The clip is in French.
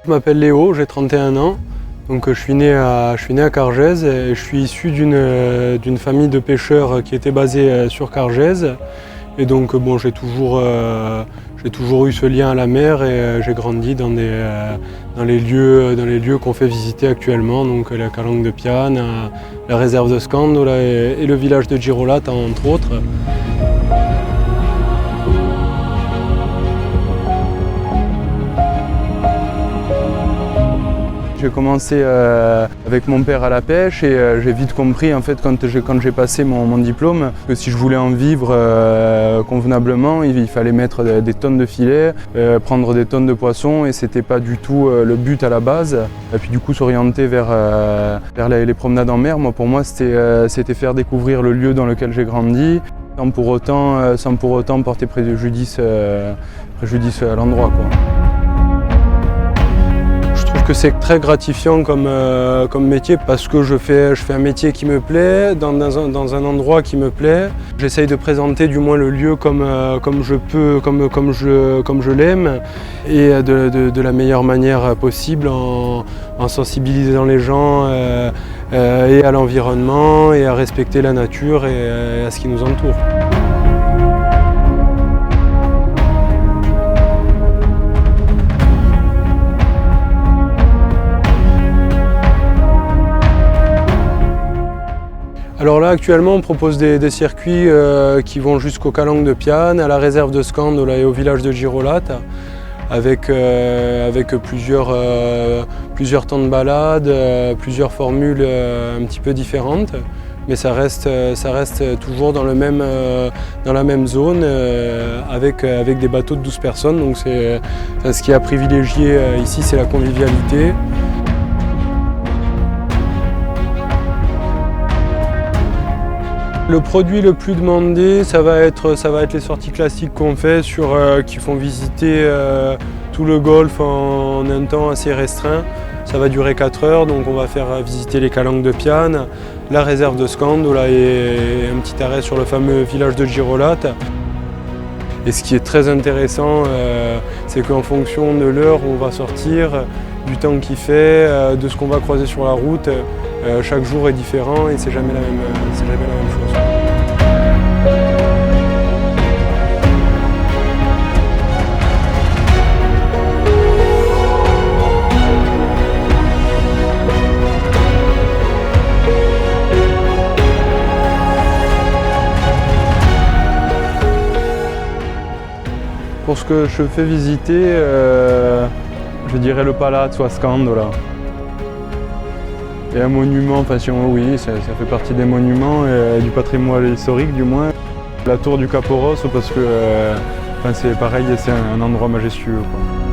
Je m'appelle Léo, j'ai 31 ans. Donc, je suis né à Cargèse et je suis issu d'une famille de pêcheurs qui était basée sur Cargèse. Et donc bon, j'ai toujours eu ce lien à la mer et j'ai grandi dans les lieux qu'on fait visiter actuellement, donc la Calanque de Piane, la réserve de Scandola et le village de Girolata entre autres. J'ai commencé avec mon père à la pêche et j'ai vite compris en fait quand j'ai passé mon diplôme que si je voulais en vivre convenablement, il fallait mettre des tonnes de filets, prendre des tonnes de poissons et c'était pas du tout le but à la base. Et puis du coup s'orienter vers les promenades en mer, pour moi c'était faire découvrir le lieu dans lequel j'ai grandi sans pour autant porter préjudice à l'endroit, quoi. Que c'est très gratifiant comme métier parce que je fais un métier qui me plaît, dans un endroit qui me plaît. J'essaye de présenter du moins le lieu comme je peux, comme je l'aime et de la meilleure manière possible en sensibilisant les gens et à l'environnement et à respecter la nature et à ce qui nous entoure. Alors là actuellement on propose des circuits qui vont jusqu'aux Calanques de Piane, à la réserve de Scandola et au village de Girolata avec plusieurs temps de balade, plusieurs formules un petit peu différentes. Mais ça reste toujours dans la même zone avec des bateaux de 12 personnes. Donc ce qui est à privilégier ici c'est la convivialité. Le produit le plus demandé, ça va être les sorties classiques qu'on fait qui font visiter tout le golfe en un temps assez restreint. Ça va durer 4 heures, donc on va faire visiter les Calanques de Piane, la réserve de Scandola et un petit arrêt sur le fameux village de Girolata. Et ce qui est très intéressant, c'est qu'en fonction de l'heure où on va sortir, du temps qu'il fait, de ce qu'on va croiser sur la route, chaque jour est différent et c'est jamais la même chose. Pour ce que je fais visiter, je dirais le Palazzo a Scandola. Et un monument, oui, ça fait partie des monuments et du patrimoine historique du moins. La tour du Capo Rosso parce que c'est pareil, c'est un endroit majestueux, quoi.